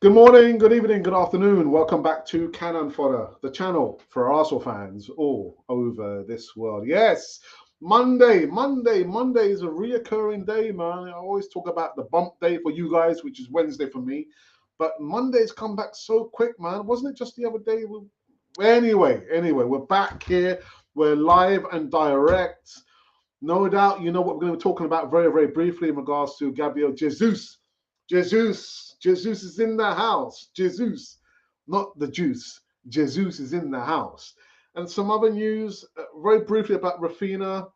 Good morning, good evening, good afternoon. Welcome back to Cannon Fodder, the channel for Arsenal fans all over this world. Yes, Monday is a reoccurring day, man. I always talk about the bump day for you guys, which is Wednesday for me. But Monday's come back so quick, man. Wasn't it just the other day? Anyway, we're back here. We're live and direct. No doubt, you know what we're going to be talking about very, very briefly in regards to Gabriel Jesus. Jesus is in the house. Jesus, not the juice. Jesus is in the house. And some other news, very briefly about Rafinha.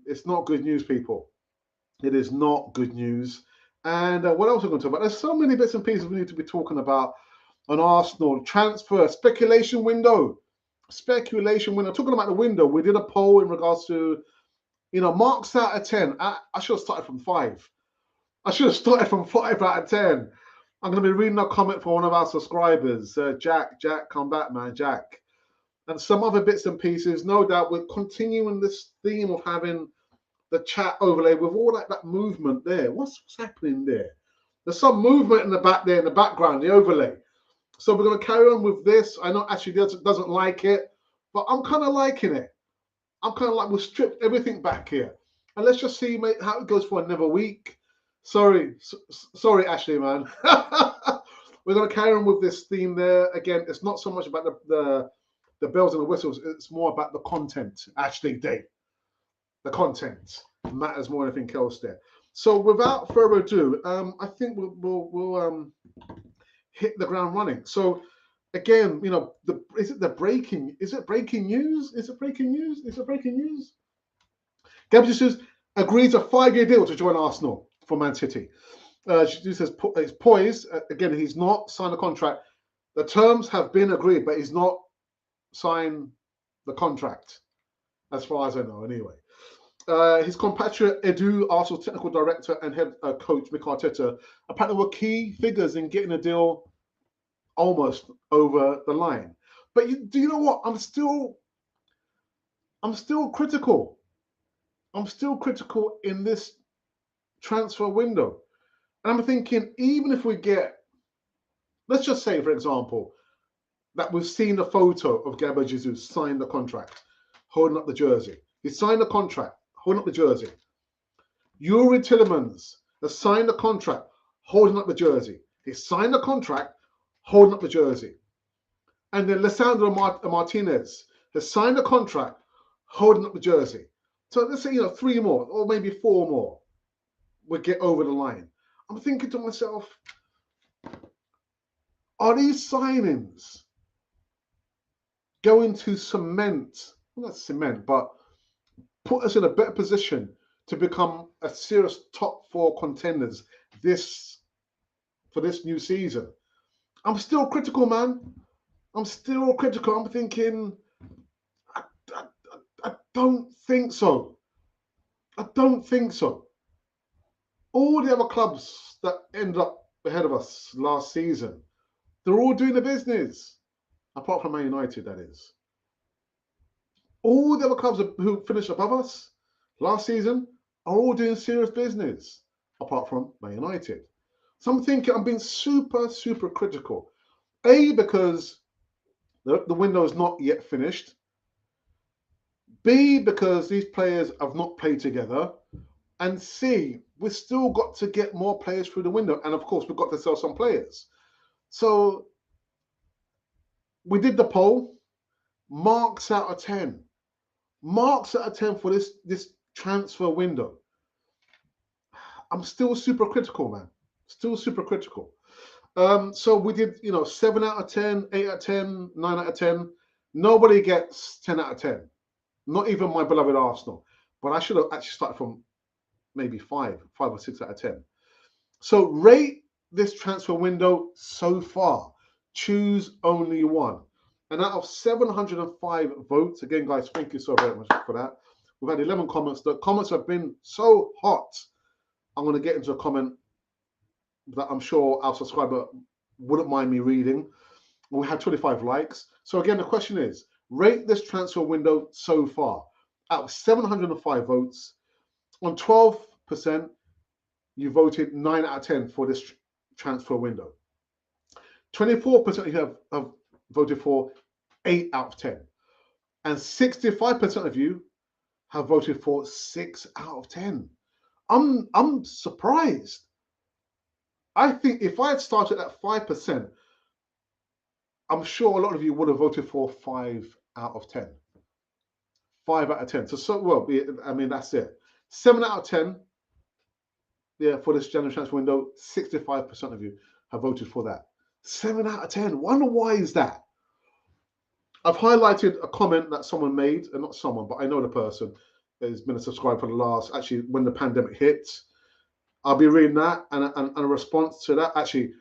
It's not good news, people. It is not good news. And what else are we going to talk about? There's so many bits and pieces we need to be talking about on Arsenal. Transfer, speculation window. Speculation window. Talking about the window, we did a poll in regards to, marks out of 10. I should have started from 5. I should have started from 5 out of 10. I'm going to be reading a comment from one of our subscribers. Jack, come back, man, Jack. And some other bits and pieces. No doubt we're continuing this theme of having the chat overlay with all that movement there. What's happening there? There's some movement in the back there, in the background, the overlay. So we're going to carry on with this. I know Ashley doesn't like it, but I'm kind of liking it. I'm kind of like, we'll strip everything back here. And let's just see, mate, how it goes for another week. Sorry, Ashley, man. We're going to carry on with this theme there. Again, it's not so much about the bells and the whistles. It's more about the content, Ashley Day. The content matters more than anything else there. So without further ado, I think we'll hit the ground running. So again, is it breaking news? Is it breaking news? Gabriel Jesus agrees a 5-year deal to join Arsenal for Man City. She says he's poised. Again, he's not signed a contract. The terms have been agreed, but he's not signed the contract, as far as I know, anyway. His compatriot Edu, Arsenal technical director and head coach Mikel Arteta, apparently were key figures in getting a deal almost over the line. But do you know what? I'm still critical. I'm still critical in this transfer window. And I'm thinking, even if we get, let's just say, for example, that we've seen a photo of Gabriel Jesus sign the contract, holding up the jersey. He signed the contract, holding up the jersey. Yuri Tillemans has signed the contract, holding up the jersey. He signed the contract, holding up the jersey. And then Lisandro Martinez has signed the contract, holding up the jersey. So let's say, 3 more, or maybe 4 more would get over the line. I'm thinking to myself, are these signings going to cement, well, not cement, but put us in a better position to become a serious top 4 contenders for this new season? I'm still critical, man. I'm still critical. I'm thinking, I don't think so. I don't think so. All the other clubs that ended up ahead of us last season, they're all doing the business. Apart from Man United, that is. All the other clubs who finished above us last season are all doing serious business, apart from Man United. So I'm thinking, I'm being super, super critical. A, because the window is not yet finished. B, because these players have not played together. And C, we've still got to get more players through the window. And of course, we've got to sell some players. So we did the poll. Marks out of 10. Marks out of 10 for this transfer window. I'm still super critical, man. Still super critical. So we did, 7 out of 10, 8 out of 10, 9 out of 10. Nobody gets 10 out of 10. Not even my beloved Arsenal. But I should have actually started from maybe 5 or 6 out of 10. So rate this transfer window so far. Choose only one. And out of 705 votes, again, guys, thank you so very much for that. We've had 11 comments. The comments have been so hot. I'm going to get into a comment that I'm sure our subscriber wouldn't mind me reading. We had 25 likes. So again, the question is, rate this transfer window so far. Out of 705 votes, on 12%, you voted 9 out of 10 for this transfer window. 24% of you have voted for 8 out of 10. And 65% of you have voted for 6 out of 10. I'm surprised. I think if I had started at 5%, I'm sure a lot of you would have voted for 5 out of 10. 5 out of 10. So well, I mean, that's it. 7 out of 10, yeah, for this January transfer window, 65% of you have voted for that. 7 out of 10. Wonder why is that? I've highlighted a comment that someone made, and not someone, but I know the person has been a subscriber for the last, actually, when the pandemic hit. I'll be reading that and a response to that. Actually,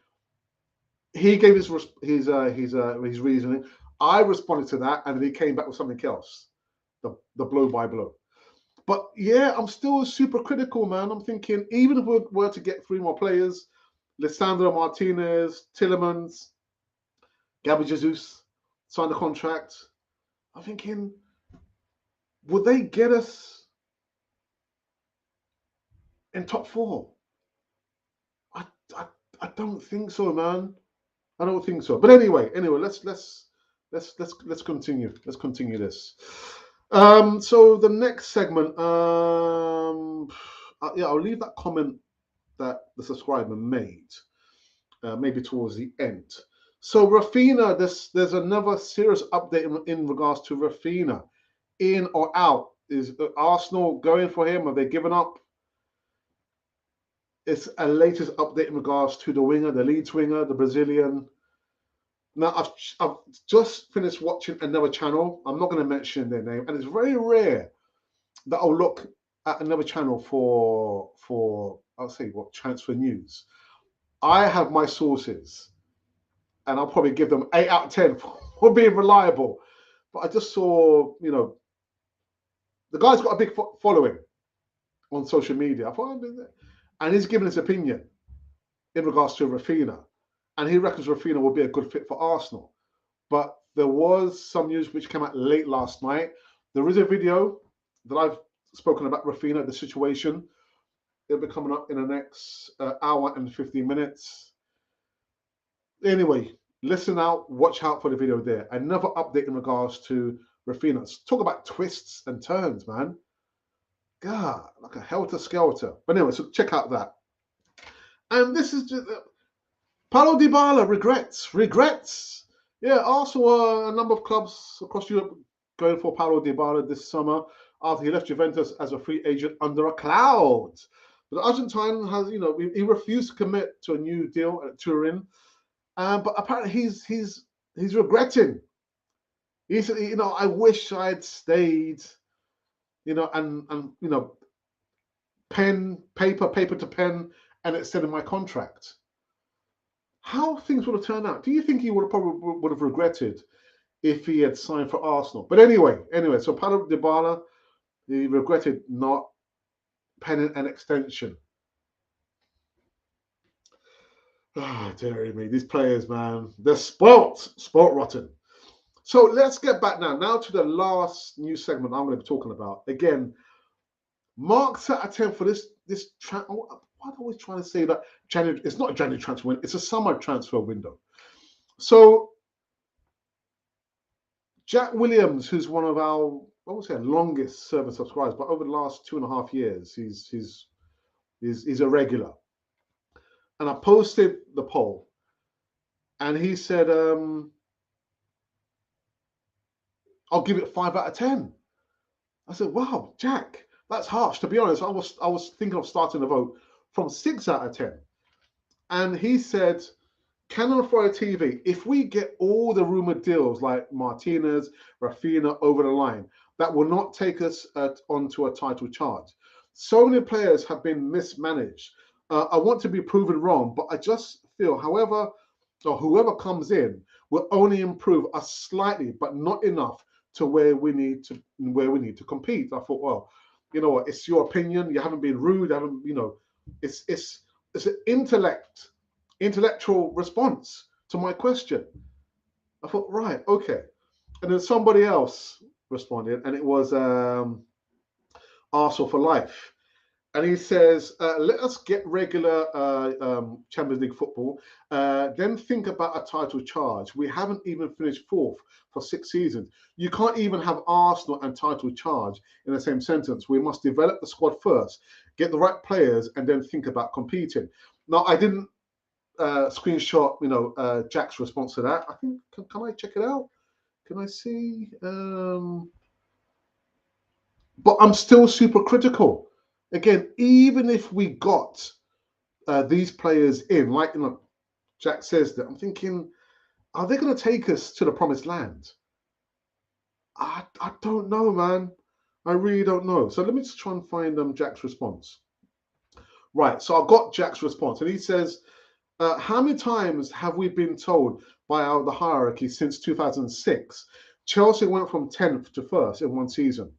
he gave his reasoning. I responded to that, and then he came back with something else, the blow by blow. But yeah, I'm still super critical, man. I'm thinking even if we were to get 3 more players, Lisandro Martinez, Tillemans, Gabriel Jesus, sign the contract. I'm thinking, would they get us in top 4? I don't think so, man. I don't think so. But anyway, let's continue. Let's continue this. So the next segment, yeah, I'll leave that comment that the subscriber made, maybe towards the end. So Rafinha, there's another serious update in regards to Rafinha, in or out. Is Arsenal going for him? Have they given up? It's a latest update in regards to the winger, the Leeds winger, the Brazilian. Now, I've just finished watching another channel. I'm not going to mention their name, and it's very rare that I'll look at another channel for I'll say what, transfer news. I have my sources, and I'll probably give them 8 out of 10 for being reliable. But I just saw, the guy's got a big following on social media. I thought, and he's giving his opinion in regards to Rafinha, and he reckons Rafinha will be a good fit for Arsenal. But there was some news which came out late last night. There is a video that I've spoken about Rafinha, the situation. It'll be coming up in the next hour and 15 minutes. Anyway, listen out, watch out for the video there. Another update in regards to Rafinha. Let's talk about twists and turns, man. God, like a helter-skelter. But anyway, so check out that. And this is just Paulo Dybala regrets. Yeah, also a number of clubs across Europe going for Paulo Dybala this summer after he left Juventus as a free agent under a cloud. But the Argentine has, he refused to commit to a new deal at Turin, but apparently he's regretting. He said, I wish I had stayed, and paper to pen, and extended my contract. How things would have turned out? Do you think he would have regretted if he had signed for Arsenal? But anyway, so Paulo Dybala, he regretted not penning an extension. Ah, dearie me, these players, man, they're spoilt rotten. So let's get back now to the last new segment I'm going to be talking about. Again, marks out of 10 for this why am I always trying to say that January? It's not a January transfer window, it's a summer transfer window. So Jack Williams, who's one of our, I won't say longest serving subscribers, but over the last 2.5 years, he's a regular. And I posted the poll, and he said, I'll give it 5 out of 10. I said, wow, Jack, that's harsh. To be honest, I was thinking of starting the vote from 6 out of 10. And he said, Canon Authority TV, if we get all the rumored deals like Martinez, Rafinha over the line, that will not take us onto a title charge. So many players have been mismanaged. I want to be proven wrong, but I just feel, whoever comes in will only improve us slightly, but not enough to where we need to compete. I thought, well, you know what? It's your opinion. You haven't been rude. You haven't, it's an intellectual response to my question. I thought, right, okay. And then somebody else responded, and it was Arsenal for life. And he says, let us get regular Champions League football, then think about a title charge. We haven't even finished fourth for 6 seasons. You can't even have Arsenal and title charge in the same sentence. We must develop the squad first, get the right players, and then think about competing. Now, I didn't screenshot, Jack's response to that. I think, can I check it out? Can I see? But I'm still super critical. Again, even if we got these players in, like Jack says that, I'm thinking, are they going to take us to the promised land? I don't know, man. I really don't know. So let me just try and find Jack's response. Right, so I've got Jack's response, and he says, how many times have we been told by the hierarchy since 2006? Chelsea went from 10th to 1st in one season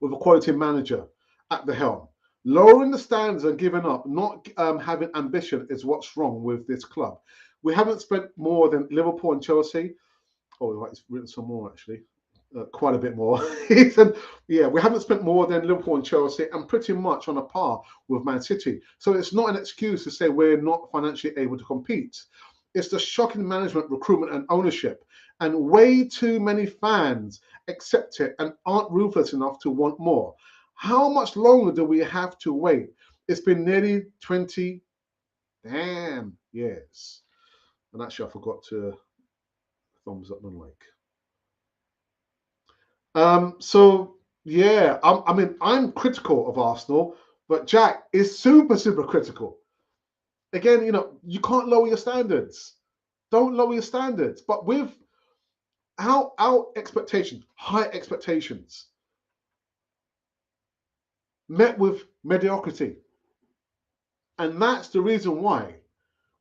with a quality manager at the helm. Lowering the standards and giving up, not having ambition is what's wrong with this club. We haven't spent more than Liverpool and Chelsea. Oh, right, it's written some more actually. Quite a bit more. He said, yeah, we haven't spent more than Liverpool and Chelsea and pretty much on a par with Man City. So it's not an excuse to say we're not financially able to compete. It's the shocking management, recruitment, and ownership. And way too many fans accept it and aren't ruthless enough to want more. How much longer do we have to wait? It's been nearly 20 damn years. And actually, I forgot to thumbs up and like. So yeah, I mean, I'm critical of Arsenal, but Jack is super critical. Again, you can't lower your standards. Don't lower your standards. But with our expectations, high expectations, met with mediocrity, and that's the reason why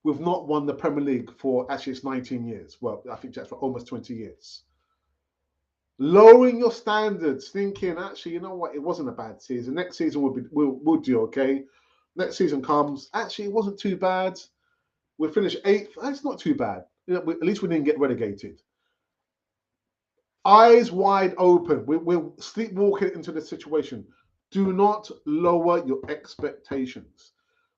we've not won the Premier League for actually it's 19 years. Well, I think Jack's for almost 20 years. Lowering your standards, thinking actually, you know what, it wasn't a bad season. Next season we'll do okay. Next season comes, actually, it wasn't too bad. We finished 8th. That's not too bad. At least we didn't get relegated. Eyes wide open. We're sleepwalking into the situation. Do not lower your expectations,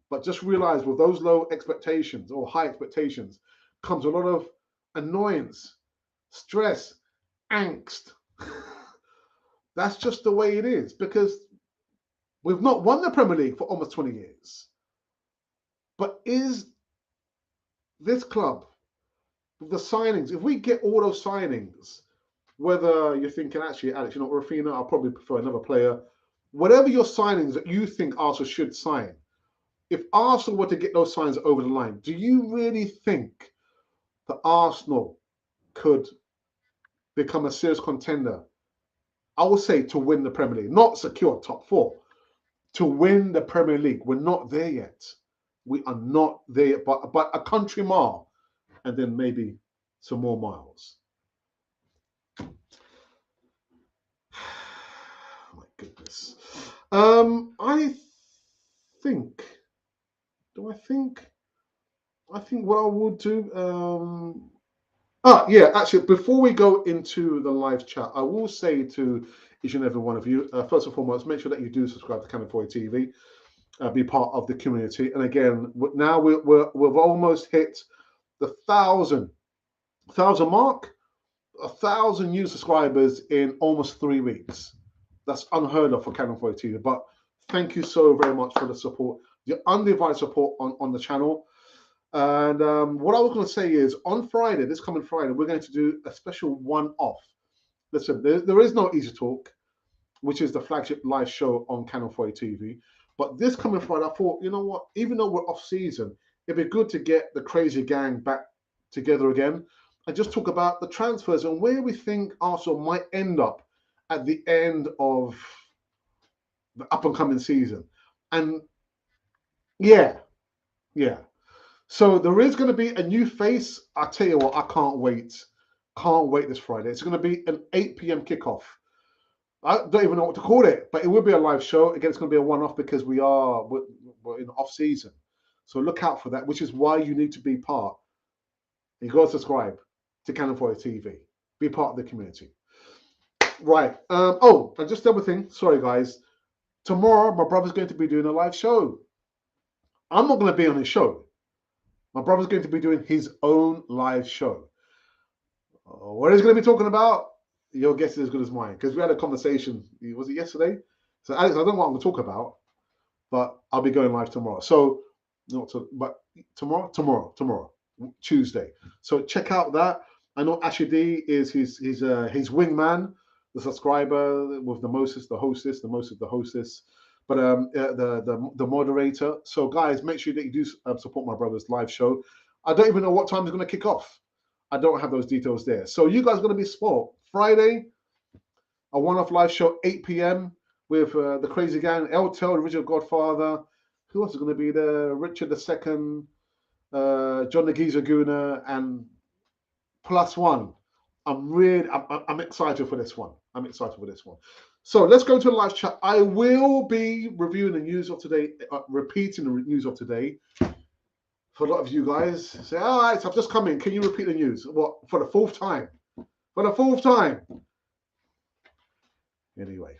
but just realize with those low expectations or high expectations comes a lot of annoyance, stress, angst. That's just the way it is because we've not won the Premier League for almost 20 years. But is this club, the signings, if we get all those signings, whether you're thinking, actually, Alex, Rafina, I'll probably prefer another player, whatever your signings that you think Arsenal should sign, if Arsenal were to get those signs over the line, do you really think that Arsenal could become a serious contender? I would say to win the Premier League, not secure top 4, to win the Premier League. We're not there yet. We are not there yet, but a country mile and then maybe some more miles. My goodness. I think what I would do. Yeah, actually, before we go into the live chat, I will say to each and every one of you, first and foremost, make sure that you do subscribe to Cannon 4 TV, be part of the community. And again, now we've almost hit the 1,000 mark, 1,000 new subscribers in almost 3 weeks. That's unheard of for Cannon 4 TV. But thank you so very much for the support, your undivided support on the channel. And what I was going to say is on Friday, this coming Friday, we're going to do a special one-off. Listen, there is no Easy Talk, which is the flagship live show on Canal 4 TV. But this coming Friday, I thought, you know what, even though we're off season, it'd be good to get the crazy gang back together again and just talk about the transfers and where we think Arsenal might end up at the end of the up-and-coming season. And yeah. So there is going to be a new face. I tell you what, I can't wait. Can't wait this Friday. It's going to be an 8 p.m. kickoff. I don't even know what to call it, but it will be a live show. Again, it's going to be a one-off because we're in off season. So look out for that, which is why you need to be part. You got to subscribe to Cannon 4 TV. Be part of the community. Right. And just another thing. Sorry, guys. Tomorrow, my brother's going to be doing a live show. I'm not going to be on his show. My brother's going to be doing his own live show. What he's going to be talking about, your guess is as good as mine. Because we had a conversation, was it yesterday? So, Alex, I don't know what I'm going to talk about, but I'll be going live tomorrow. So, but tomorrow, Tuesday. So check out that. I know Asher D is his wingman, the subscriber with the mostest, the hostess, but the moderator. So guys, make sure that you do support my brother's live show. I don't even know what time it's going to kick off. I don't have those details there. So you guys are going to be spoiled. Friday, a one-off live show, 8 p.m. with the Crazy Gang, El Tel, the original Godfather. Who else is going to be there? Richard II, John the Geezer Gooner, and plus one. I'm excited for this one. So let's go to the live chat. I will be reviewing the news of today, repeating the news of today. For a lot of you guys, say, all right, I've just come in. Can you repeat the news? What, for the fourth time? Anyway,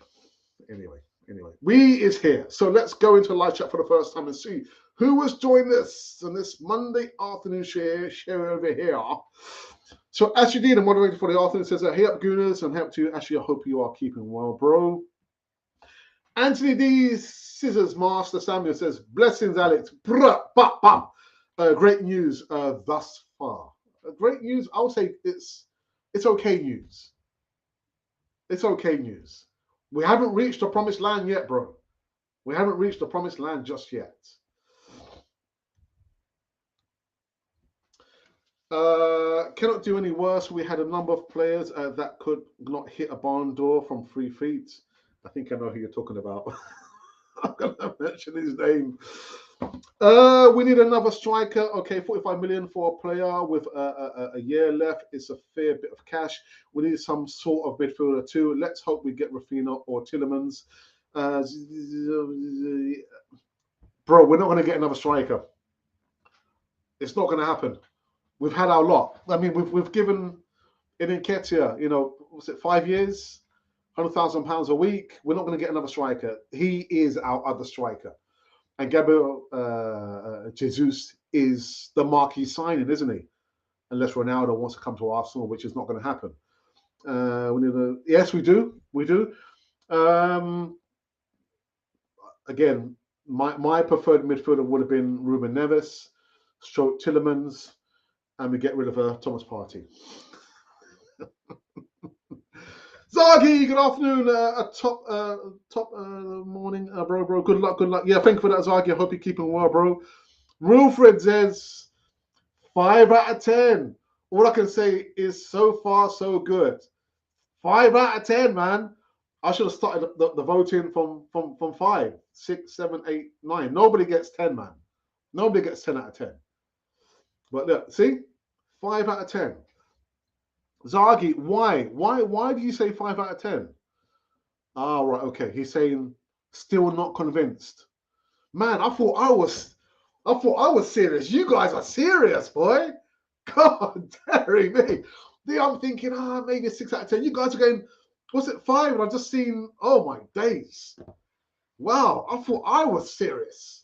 we is here. So let's go into live chat for the first time and see who has joined us on this Monday afternoon share over here. So Ashley D, the moderator for the afternoon, says, hey up, Gooners, and help to Ashley. I hope you are keeping well, bro. Anthony D, Scissors Master Samuel says, blessings, Alex. Great news thus far. Great news. I would say it's okay news. It's okay news. We haven't reached the promised land yet, bro. We haven't reached the promised land just yet. Cannot do any worse. We had a number of players that could not hit a barn door from 3 feet. I think I know who you're talking about. I'm going to mention his name. We need another striker. Okay, 45 million for a player with a year left. It's a fair bit of cash. We need some sort of midfielder too. Let's hope we get Rafinha or Tillemans. Bro, we're not going to get another striker. It's not going to happen. We've had our lot. I mean, we've given Nketiah, was it 5 years, £100,000 a week? We're not going to get another striker. He is our other striker. And Gabriel Jesus is the marquee signing, isn't he? Unless Ronaldo wants to come to Arsenal, which is not going to happen. Yes, we do. Again, my preferred midfielder would have been Ruben Neves, stroke Tillemans, and we get rid of Thomas Partey. Zagi, good afternoon. Top morning, bro. Good luck. Yeah, thank you for that, Zagi. I hope you're keeping well, bro. Wilfred says 5 out of 10. All I can say is so far so good. 5 out of 10, man. I should have started the voting from 5, 6, 7, 8, 9. Nobody gets 10, man. Nobody gets 10 out of 10. But look, see, 5 out of 10. Zagi, why do you say 5 out of 10? Ah, right, okay. He's saying still not convinced. Man, I thought I was serious. You guys are serious, boy. God, dairy me. I'm thinking, maybe a 6 out of 10. You guys are going, was it 5? And I've just seen, oh my days. Wow, I thought I was serious.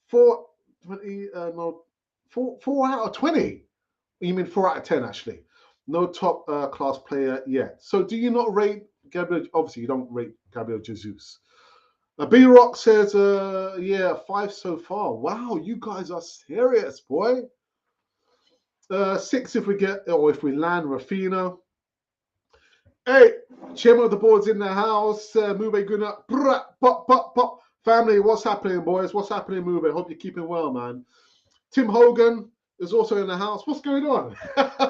4 out of 20. You mean 4 out of 10, actually. No top class player yet. So do you not rate Gabriel? Obviously, you don't rate Gabriel Jesus. B-Rock says, 5 so far. Wow, you guys are serious, boy. 6 if we land Rafinha. Hey, chairman of the board's in the house. Mube Guna. Pop. Family, what's happening, boys? What's happening, Mube? Hope you're keeping well, man. Tim Hogan is also in the house. What's going on?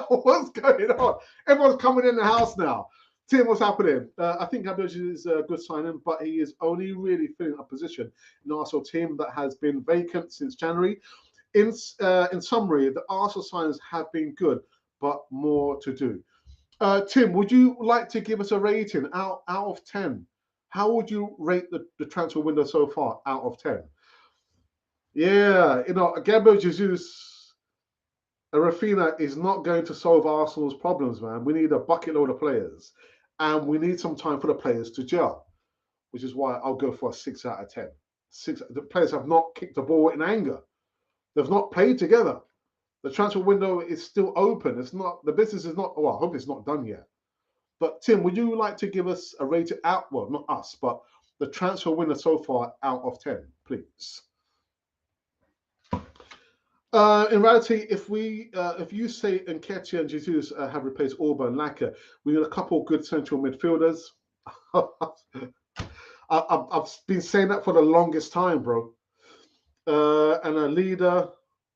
What's going on? Everyone's coming in the house now. Tim, what's happening? I think Gabriel is a good signing, but he is only really filling a position in the Arsenal team that has been vacant since January. In summary, the Arsenal signings have been good, but more to do. Tim, would you like to give us a rating out of 10? How would you rate the transfer window so far out of 10? Yeah, Gabriel Jesus, Rafinha is not going to solve Arsenal's problems, man. We need a bucket load of players, and we need some time for the players to gel. which is why I'll go for a 6 out of 10. The players have not kicked the ball in anger. They've not played together. The transfer window is still open. It's not, the business is not, well, I hope it's not done yet. But Tim, would you like to give us a rated out? Well, not us, but the transfer window so far out of 10, please. In reality, if you say Nketiah and Jesus have replaced Orba and Laka, we need a couple good central midfielders. I've been saying that for the longest time, bro. And a leader.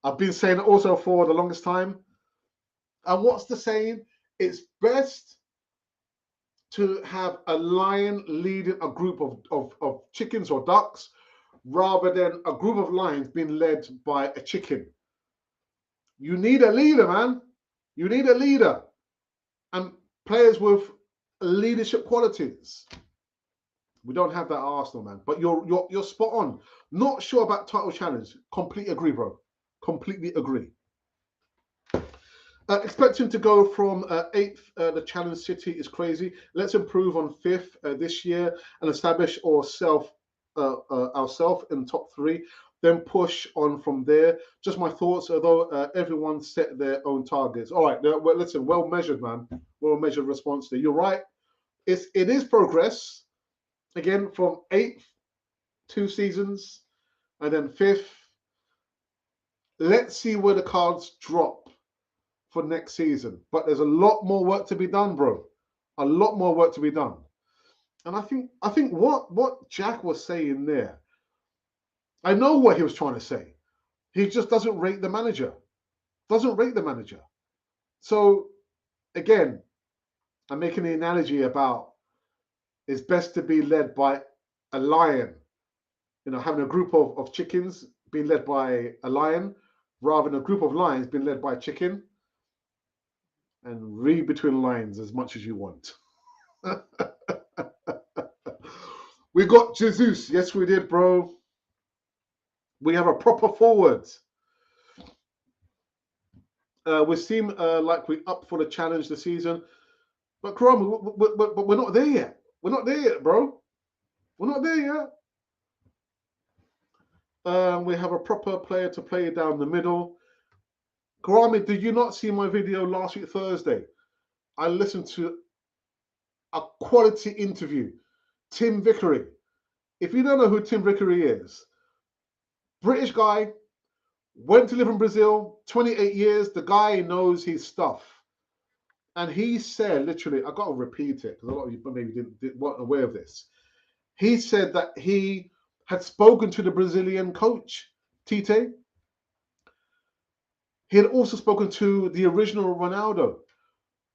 I've been saying it also for the longest time. And what's the saying? It's best to have a lion leading a group of chickens or ducks rather than a group of lions being led by a chicken. You need a leader, man. You need a leader. And players with leadership qualities. We don't have that at Arsenal, man. But you're spot on. Not sure about title challenge. Completely agree, bro. Completely agree. Expecting to go from 8th, the challenge city is crazy. Let's improve on 5th this year and establish ourselves in top 3. Then push on from there. Just my thoughts, although everyone set their own targets. All right, well, listen, well measured, man. Well measured response there. You're right. It is progress. Again, from 8th, 2 seasons, and then 5th. Let's see where the cards drop for next season. But there's a lot more work to be done, bro. A lot more work to be done. And I think what Jack was saying there, I know what he was trying to say. He just doesn't rate the manager. Doesn't rate the manager. So, again, I'm making the analogy about it's best to be led by a lion. You know, having a group of chickens being led by a lion rather than a group of lions being led by a chicken. And read between lines as much as you want. We got Jesus. Yes, we did, bro. We have a proper forward. We seem like we're up for the challenge this season. But Chrome, we're not there yet. We're not there yet, bro. We're not there yet. We have a proper player to play down the middle. Karami, did you not see my video last week, Thursday? I listened to a quality interview. Tim Vickery. If you don't know who Tim Vickery is, British guy, went to live in Brazil, 28 years. The guy knows his stuff. And he said, literally, I got to repeat it because a lot of you maybe weren't aware of this. He said that he had spoken to the Brazilian coach, Tite. He had also spoken to the original Ronaldo.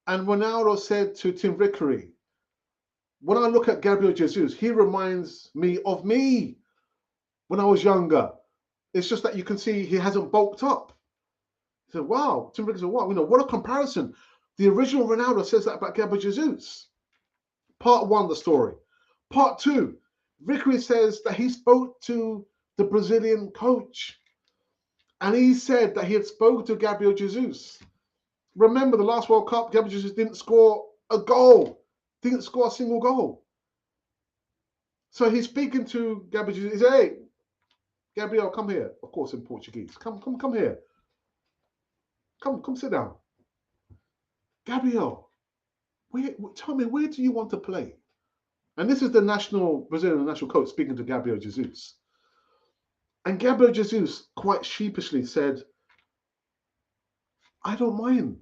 And Ronaldo said to Tim Vickery, when I look at Gabriel Jesus, he reminds me of me when I was younger. It's just that you can see he hasn't bulked up. He said, wow. Tim Vickery said, wow, what a comparison. The original Ronaldo says that about Gabriel Jesus. Part 1, the story. Part 2, Vickery says that he spoke to the Brazilian coach. And he said that he had spoken to Gabriel Jesus. Remember the last World Cup, Gabriel Jesus didn't score a goal. Didn't score a single goal. So he's speaking to Gabriel Jesus. He said, hey, Gabriel, come here. Of course, in Portuguese. Come here. Come sit down. Gabriel, tell me, where do you want to play? And this is the Brazilian national coach speaking to Gabriel Jesus. And Gabriel Jesus quite sheepishly said, I don't mind.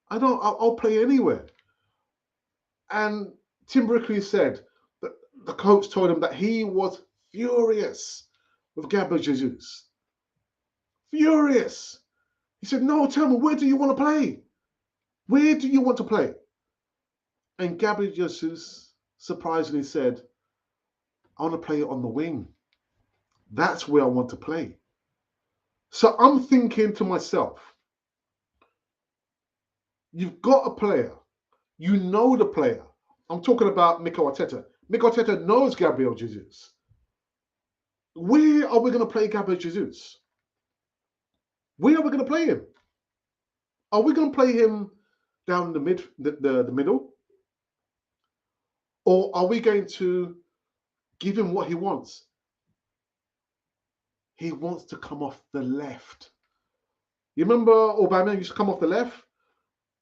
I'll play anywhere. And Tim Vickery said that the coach told him that he was furious with Gabriel Jesus. Furious. He said, no, tell me, where do you want to play? Where do you want to play? And Gabriel Jesus surprisingly said, I want to play on the wing. That's where I want to play. So I'm thinking to myself, you've got a player. You know the player. I'm talking about Mikel Arteta. Mikel Arteta knows Gabriel Jesus. Where are we going to play Gabriel Jesus? Where are we going to play him? Are we going to play him down the middle? Or are we going to Give him what he wants. He wants to come off the left. You remember Aubameyang used to come off the left?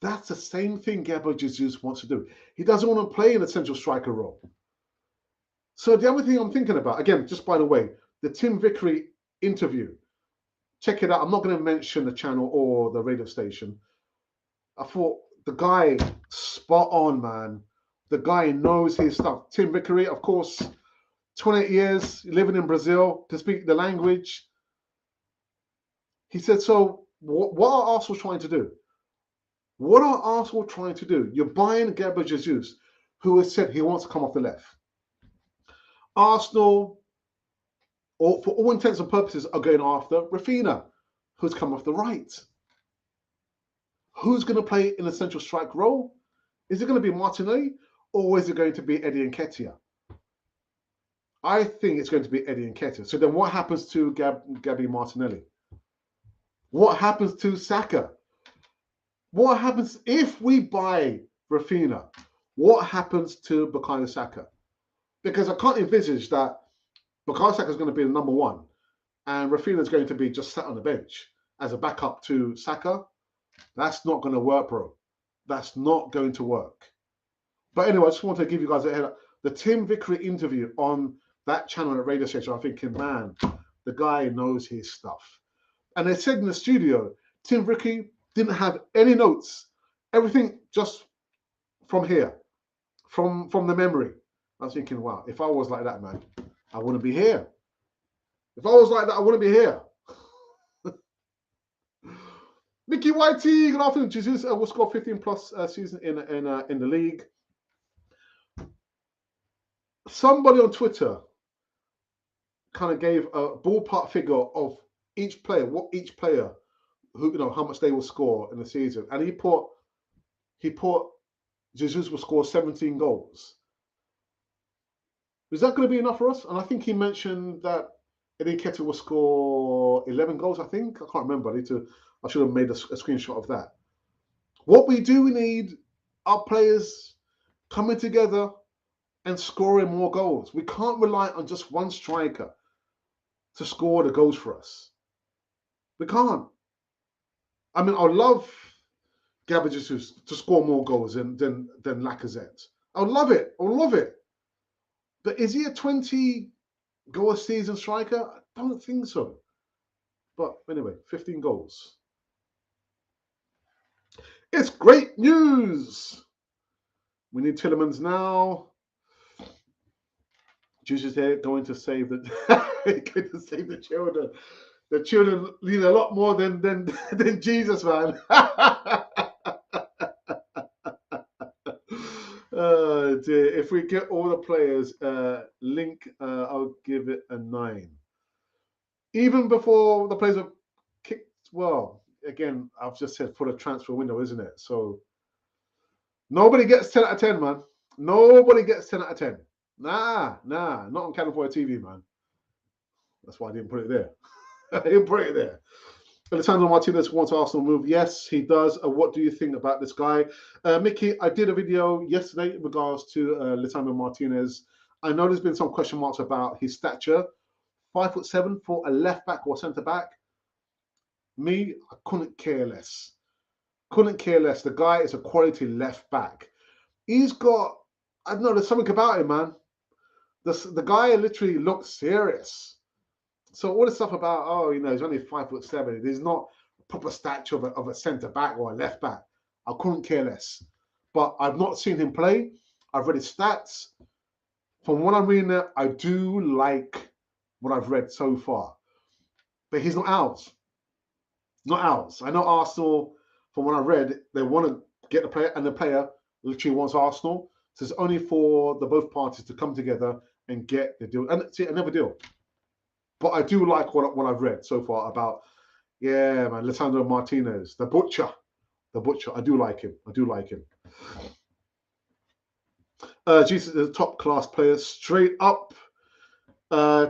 That's the same thing Gabriel Jesus wants to do. He doesn't want to play in a central striker role. So the other thing I'm thinking about, again, just by the way, the Tim Vickery interview. Check it out. I'm not going to mention the channel or the radio station. I thought the guy, spot on, man. The guy knows his stuff. Tim Vickery, of course, 28 years, living in Brazil, to speak the language. He said, so what are Arsenal trying to do? What are Arsenal trying to do? You're buying Gabriel Jesus, who has said he wants to come off the left. Arsenal, or for all intents and purposes, are going after Rafinha, who's come off the right. Who's going to play in the central strike role? Is it going to be Martinelli, or is it going to be Eddie Nketiah? I think it's going to be Eddie Nketiah. So then what happens to Gabby Martinelli? What happens to Saka? What happens if we buy Rafinha? What happens to Bukayo Saka? Because I can't envisage that Bukayo Saka is going to be the number one and Rafinha is going to be just sat on the bench as a backup to Saka. That's not going to work, bro. That's not going to work. But anyway, I just want to give you guys a head up. The Tim Vickery interview on that channel at radio station, I'm thinking, man, the guy knows his stuff. And they said in the studio, Tim Vickery didn't have any notes. Everything just from here, from the memory. I was thinking, wow, if I was like that, man, I wouldn't be here. If I was like that, I wouldn't be here. Mickey Whitey, good afternoon. Jesus will score 15 plus season in the league. Somebody on Twitter kind of gave a ballpark figure of each player, who how much they will score in the season, and he put Jesus will score 17 goals. Is that going to be enough for us? And I think he mentioned that Eddie Nketiah will score 11 goals. I think I can't remember. I should have made a screenshot of that. What we do need are players coming together and scoring more goals. We can't rely on just one striker to score the goals for us. We can't. I mean, I love Gabriel Jesus to score more goals than Lacazette. I would love it. I would love it. But is he a 20-goal a season striker? I don't think so. But anyway, 15 goals. It's great news. We need Tielemans now. Jesus here going to save the going to save the children. The children need a lot more than Jesus, man. Dear. If we get all the players, Link, I'll give it a 9. Even before the players are kicked, well, again, I've just said for the transfer window, isn't it? So nobody gets 10 out of 10, man. Nobody gets 10 out of 10. Nah, not on California TV, man. That's why I didn't put it there. I didn't put it there. Alessandro Martinez wants Arsenal move. Yes, he does. What do you think about this guy? Mickey, I did a video yesterday in regards to Alessandro Martinez. I know there's been some question marks about his stature. 5'7" for a left back or centre back. Me, I couldn't care less. Couldn't care less. The guy is a quality left back. He's got, I don't know, there's something about him, man. The guy literally looks serious. So all this stuff about, he's only 5'7". There's not a proper stature of a centre back or a left back. I couldn't care less. But I've not seen him play. I've read his stats. From what I'm reading there, I do like what I've read so far. But he's not ours. Not ours. I know Arsenal, from what I've read, they want to get the player, and the player literally wants Arsenal. So it's only for the both parties to come together and get the deal. And see, another deal. But I do like what I've read so far about, yeah, man, Lisandro Martinez, the butcher. The butcher. I do like him. Jesus is a top-class player, straight up.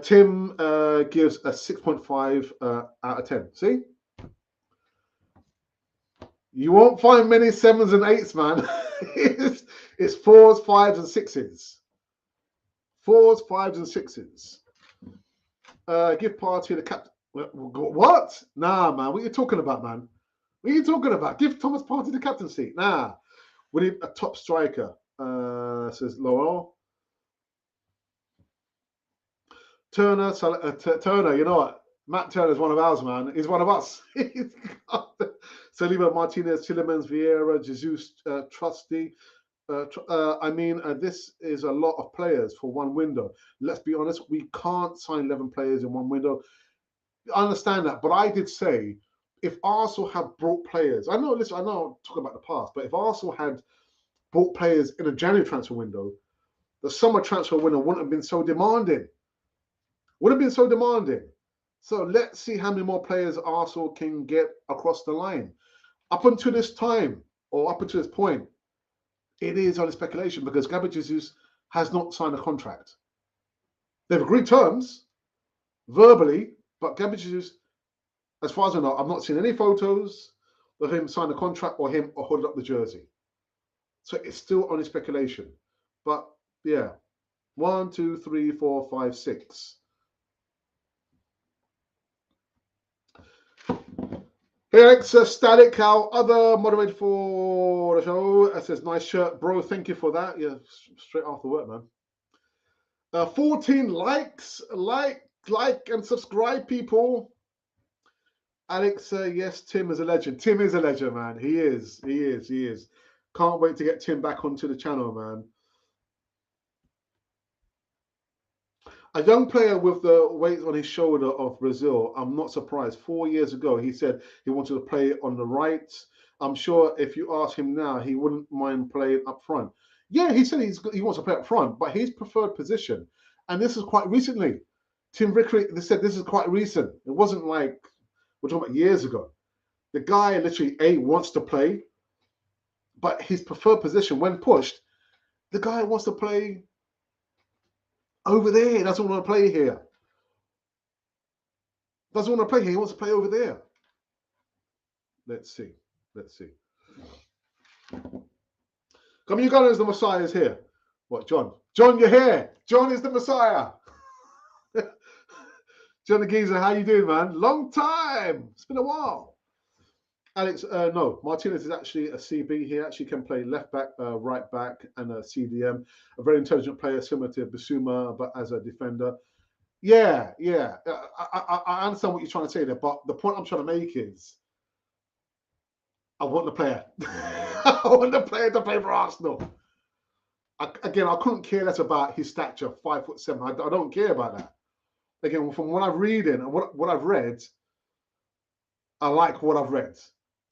Tim gives a 6.5 out of 10. See? You won't find many 7s and 8s, man. It's 4s, 5s, and 6s. 4s, 5s, and 6s. Give party the captain. What? Nah, man. What are you talking about, man? What are you talking about? Give Thomas Partey the captaincy. Nah. We need a top striker, says Laurel. Turner, Turner, you know what? Matt Turner's one of ours, man. He's one of us. Saliba, Martinez, Tillemans, Vieira, Jesus, Trusty. This is a lot of players for one window. Let's be honest, we can't sign 11 players in one window. I understand that, but I did say if Arsenal had brought players, I know I'm talking about the past, but if Arsenal had brought players in a January transfer window, the summer transfer window wouldn't have been so demanding. So let's see how many more players Arsenal can get across the line. Up until this time, or up until this point, it is only speculation because Gabriel Jesus has not signed a contract. They've agreed terms verbally, but Gabriel Jesus, as far as I know, I've not seen any photos of him sign a contract or him holding up the jersey. So it's still only speculation. But yeah, 1, 2, 3, 4, 5, 6. Hey Alex, Static, how other moderator for the show. It says nice shirt, bro. Thank you for that. Yeah, straight after work, man. 14 likes, like and subscribe, people. Alex, yes, Tim is a legend. Tim is a legend, man. He is. Can't wait to get Tim back onto the channel, man. A young player with the weight on his shoulder of Brazil, I'm not surprised. 4 years ago, he said he wanted to play on the right. I'm sure if you ask him now, he wouldn't mind playing up front. Yeah, he said he wants to play up front, but his preferred position, and this is quite recently. Tim Vickery said this is quite recent. It wasn't like we're talking about years ago. The guy literally wants to play, but his preferred position, when pushed, the guy wants to play over there. He doesn't want to play here. Doesn't want to play here. He wants to play over there. Let's see. Come, you guys, the Messiah is here. What, John? John, you're here. John is the Messiah. John the Geezer, how you doing, man? Long time. It's been a while. Alex, no. Martinez is actually a CB. He actually can play left back, right back, and a CDM. A very intelligent player, similar to Bissouma, but as a defender. Yeah. I understand what you're trying to say there, but the point I'm trying to make is I want the player. I want the player to play for Arsenal. I couldn't care less about his stature, 5'7". I don't care about that. Again, from what I'm reading and what I've read, I like what I've read.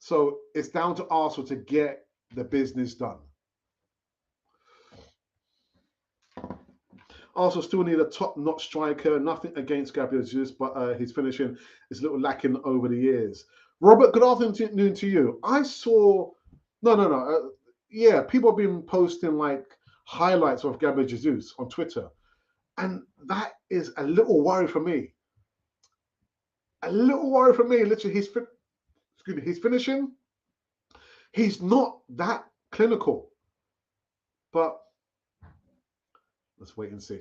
So it's down to Arsenal to get the business done. Arsenal still need a top-notch striker. Nothing against Gabriel Jesus, but his finishing is a little lacking over the years. Robert, good afternoon to you. I saw, yeah, people have been posting like highlights of Gabriel Jesus on Twitter. And that is a little worry for me. Literally, his finishing, he's not that clinical. But let's wait and see.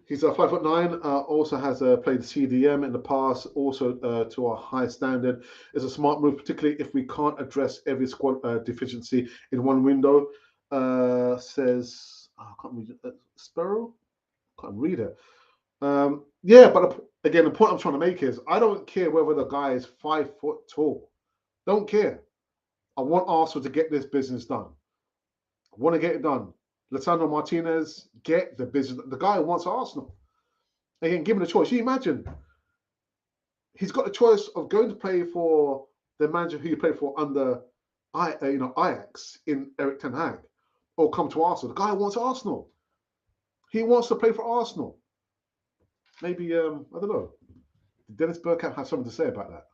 He's 5'9", also has played CDM in the past, also to a high standard. It's a smart move, particularly if we can't address every squad deficiency in one window. Says, I can't read it. Sparrow? Can't read it. Yeah, but again, the point I'm trying to make is I don't care whether the guy is 5 foot tall. Don't care. I want Arsenal to get this business done. I want to get it done. Lisandro Martinez, get the business. The guy wants Arsenal. Again, given a choice, you imagine he's got the choice of going to play for the manager who you played for under Ajax in Erik ten Hag, or come to Arsenal. The guy wants Arsenal. He wants to play for Arsenal. Maybe I don't know. Did Dennis Bergkamp have something to say about that?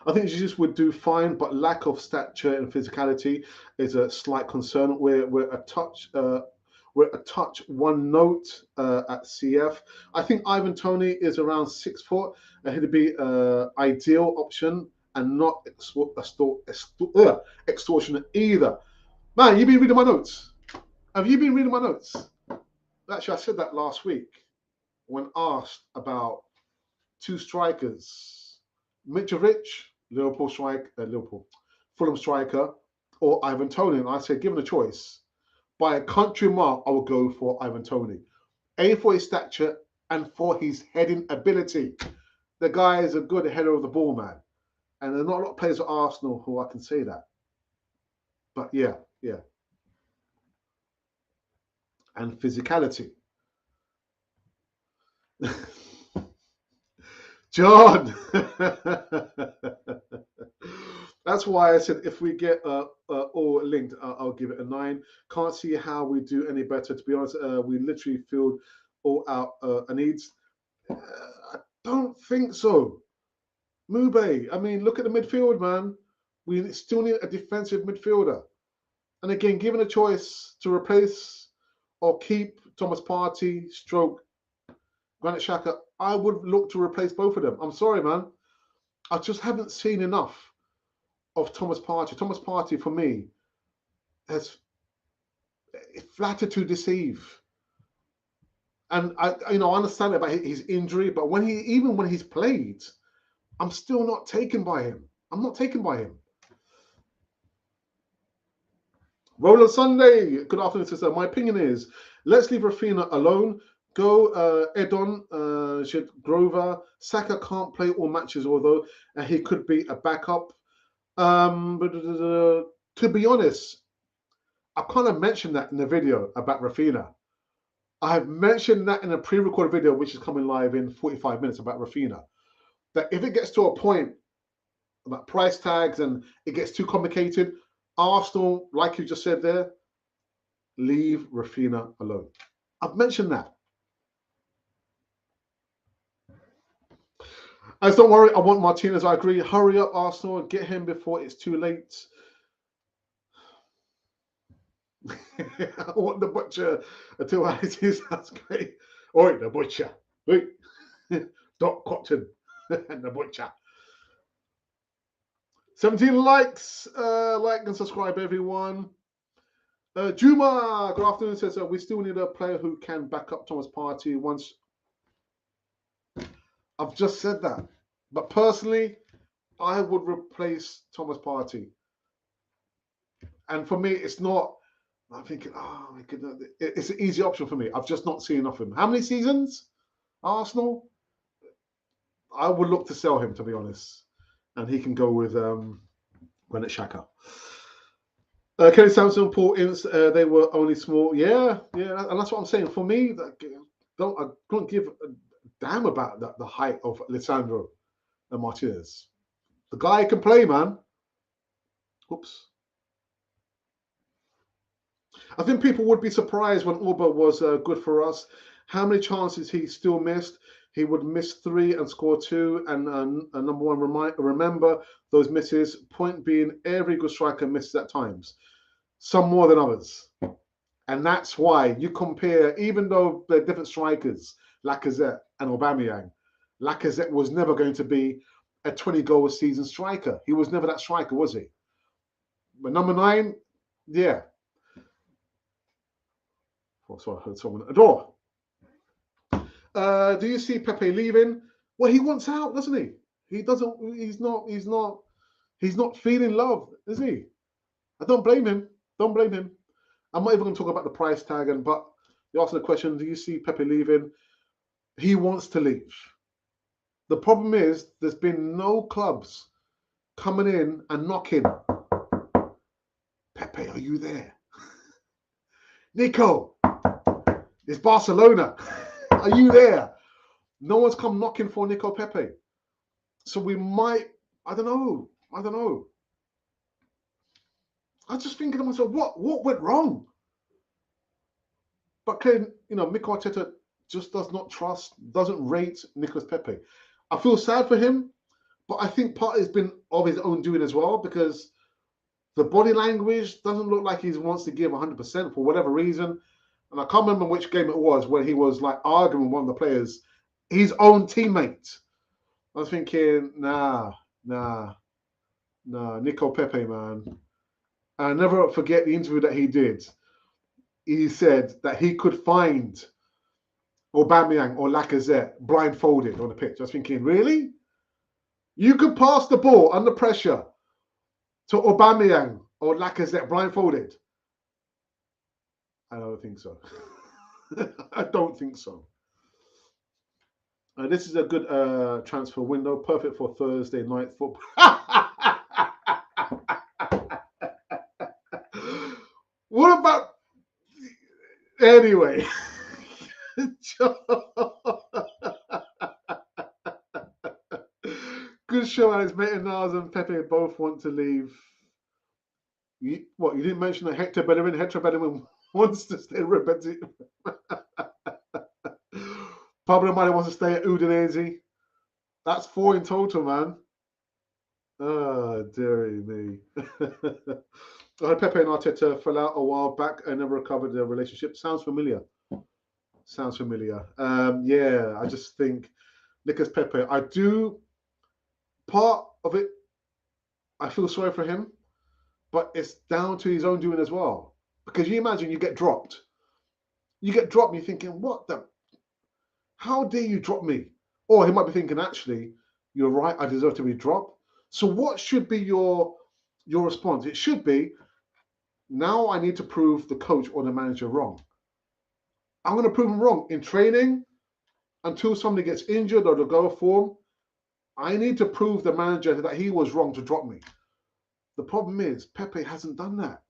I think Jesus would do fine, but lack of stature and physicality is a slight concern. We're a touch one note at CF. I think Ivan Toney is around 6 foot. He'd be an ideal option and not extortionate either. Man, you been reading my notes? Have you been reading my notes? Actually, I said that last week when asked about two strikers, Mitrovic, Fulham striker, or Ivan Toney. And I said, given a choice, by a country mile, I would go for Ivan Toney. A, for his stature, and for his heading ability. The guy is a good header of the ball, man. And there's not a lot of players at Arsenal who I can say that. But yeah. And physicality. John! That's why I said if we get all linked, I'll give it a 9. Can't see how we do any better. To be honest, we literally filled all our needs. I don't think so. Mube, I mean, look at the midfield, man. We still need a defensive midfielder. And again, given a choice to replace or keep Thomas Partey, stroke Granit Xhaka, I would look to replace both of them. I'm sorry, man. I just haven't seen enough of Thomas Partey. Thomas Partey, for me, has flattered to deceive. And I understand about his injury, but even when he's played, I'm still not taken by him. I'm not taken by him. Roland Sunday, good afternoon, sister. My opinion is, let's leave Rafinha alone. Go Edon, Grover. Saka can't play all matches, although he could be a backup. To be honest, I kind of mentioned that in the video about Rafinha. I have mentioned that in a pre-recorded video, which is coming live in 45 minutes about Rafinha. That if it gets to a point about price tags and it gets too complicated, Arsenal, like you just said there, leave Rafinha alone. I've mentioned that. As don't worry, I want Martinez. I agree. Hurry up, Arsenal, and get him before it's too late. I want the butcher until it is. That's great. Oi, the butcher. Wait, Doc Cotton and the butcher. 17 likes. Like and subscribe, everyone. Juma, good afternoon, says we still need a player who can back up Thomas Partey once. I've just said that. But personally, I would replace Thomas Partey. And for me, it's not, I'm thinking, it's an easy option for me. I've just not seen enough of him. How many seasons? Arsenal? I would look to sell him, to be honest. And he can go with Granit Xhaka. Kenny Sampson, Paul Ince, they were only small. Yeah. And that's what I'm saying. For me, I don't give a damn about the height of Lisandro and Martinez. The guy can play, man. Oops. I think people would be surprised when Auba was good for us. How many chances he still missed? He would miss 3 and score 2. And number one, remember those misses. Point being, every good striker misses at times. Some more than others. And that's why you compare, even though they're different strikers, Lacazette and Aubameyang, Lacazette was never going to be a 20-goal a season striker. He was never that striker, was he? But number 9, yeah. Oh, sorry, I heard someone at the door. Do you see Pepe leaving? Well, he wants out, doesn't he? He doesn't. He's not feeling love, is he? I don't blame him. Don't blame him. I'm not even going to talk about the price tag. But you asked the question: do you see Pepe leaving? He wants to leave. The problem is there's been no clubs coming in and knocking. Pepe, are you there? Nico, it's Barcelona. Are you there? No one's come knocking for Nico Pepe. So we might, I don't know. I was just thinking to myself, what went wrong? But clearly, Mikel Arteta just does not trust, doesn't rate Nicolas Pepe. I feel sad for him, but I think part has been of his own doing as well, because the body language doesn't look like he wants to give 100% for whatever reason. And I can't remember which game it was when he was like arguing with one of the players, his own teammate. I was thinking, nah. Nah, Nico Pepe, man. I never forget the interview that he did. He said that he could find Aubameyang or Lacazette blindfolded on the pitch. I was thinking, really? You could pass the ball under pressure to Aubameyang or Lacazette blindfolded? I don't think so. I don't think so. This is a good transfer window, perfect for Thursday night football. What about anyway? Good show, Alex. Maitland-Niles and Pepe both want to leave. You didn't mention that Hector Bellerin? Hector Bellerin wants to stay at Rebecca. Pablo Mari wants to stay at Udinese. That's 4 in total, man. Oh, dearie me. Pepe and Arteta fell out a while back and never recovered their relationship. Sounds familiar. Sounds familiar. Yeah, I just think Nicolas Pepe, I do, part of it, I feel sorry for him, but it's down to his own doing as well. Because you imagine you get dropped. You get dropped and you're thinking, what the, how dare you drop me? Or he might be thinking, actually, you're right, I deserve to be dropped. So what should be your response? It should be, now I need to prove the coach or the manager wrong. I'm going to prove him wrong in training until somebody gets injured or to go off form. I need to prove the manager that he was wrong to drop me. The problem is Pepe hasn't done that.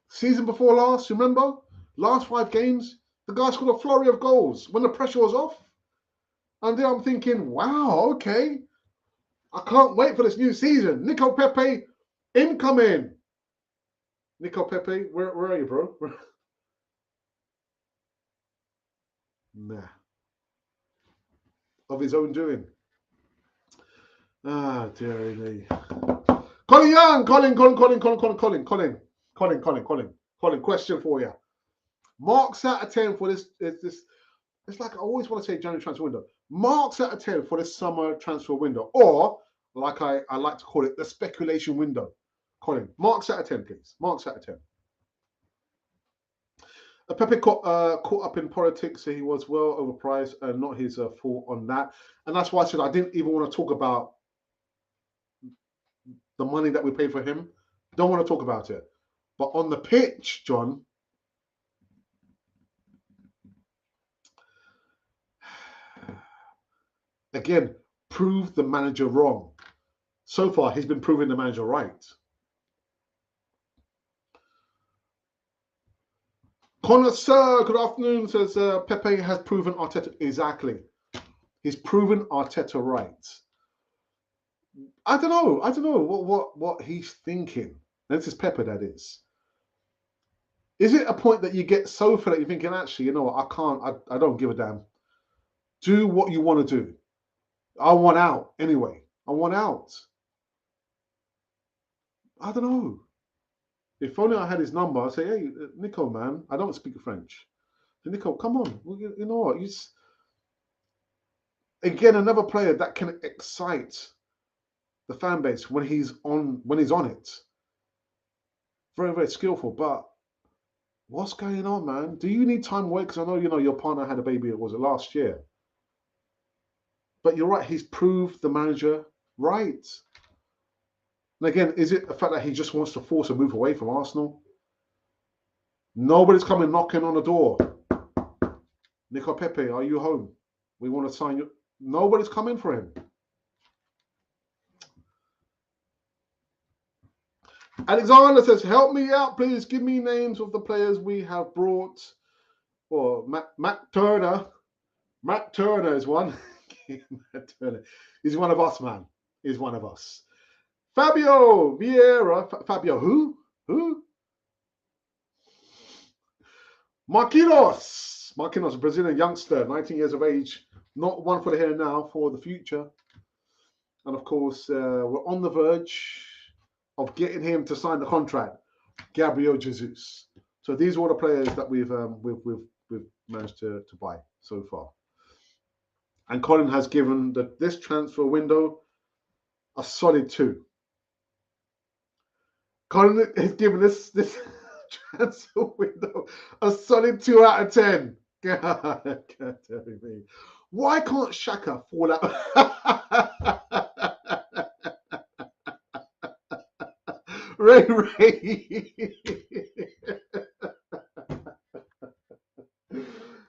Season before last, remember? Last 5 games, the guy scored a flurry of goals when the pressure was off. And then I'm thinking, wow, okay. I can't wait for this new season. Nico Pepe, incoming. Nico Pepe, where are you, bro? Nah. Of his own doing. Ah, dearie me. Colin Young, Colin. Question for you. Marks out of 10 for this. It's like I always want to say January transfer window. Marks out of 10 for this summer transfer window, or like I like to call it, the speculation window. Colin, marks out of 10, please. Marks out of 10. Pepe caught up in politics, so he was well overpriced, and not his fault on that. And that's why I said I didn't even want to talk about the money that we paid for him. Don't want to talk about it. But on the pitch, John, again, prove the manager wrong. So far, he's been proving the manager right. Connoisseur, good afternoon, says Pepe has proven Arteta. Exactly. He's proven Arteta right. I don't know what he's thinking. This is Pepe, that is. Is it a point that you get so fed that you're thinking, actually, you know what, I don't give a damn. Do what you want to do. I want out anyway. I want out. I don't know. If only I had his number, I'd say, hey, Nico, man, I don't speak French. Nico, come on. Well, you know what? Again, another player that can excite the fan base when he's on it. Very, very skillful. But what's going on, man? Do you need time away? Because I know, your partner had a baby, was it last year? But you're right, he's proved the manager right. And again, is it the fact that he just wants to force a move away from Arsenal? Nobody's coming knocking on the door. Nico Pepe, are you home? We want to sign you. Nobody's coming for him. Alexander says, help me out, please. Give me names of the players we have brought. Well, Matt Turner. Matt Turner is one. Matt Turner. He's one of us, man. He's one of us. Fabio Vieira. Fabio who? Who? Marquinhos, Brazilian youngster, 19 years of age, not one for the here and now, for the future. And of course, we're on the verge of getting him to sign the contract, Gabriel Jesus. So these are all the players that we've managed to buy so far. And Colin has given this transfer window a solid 2. Colin is giving this transfer window a solid 2 out of 10. God, telling me. Why can't Shaka fall out? Ray.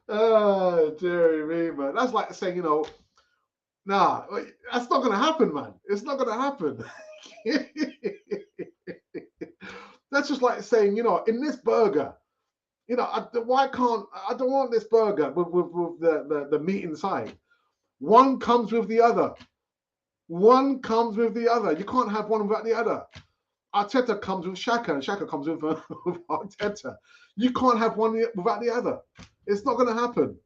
Oh, dear me, man. That's like saying, nah, that's not going to happen, man. It's not going to happen. That's just like saying, in this burger, why can't I don't want this burger with the meat inside. One comes with the other. One comes with the other. You can't have one without the other. Arteta comes with Xhaka, and Xhaka comes with Arteta. You can't have one without the other. It's not going to happen.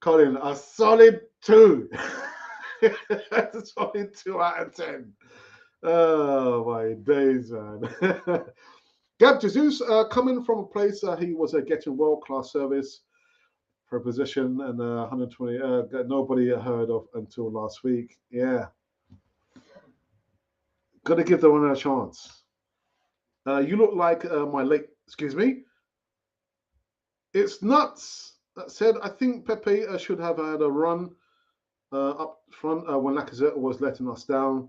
Colin, a solid 2. A solid 2 out of 10. Oh my days, man. Gabriel Jesus, coming from a place he was getting world-class service for a position and 120 nobody heard of until last week. Yeah. Got to give the one a chance. You look like my late, excuse me. It's nuts. That said, I think Pepe should have had a run up front when Lacazette was letting us down.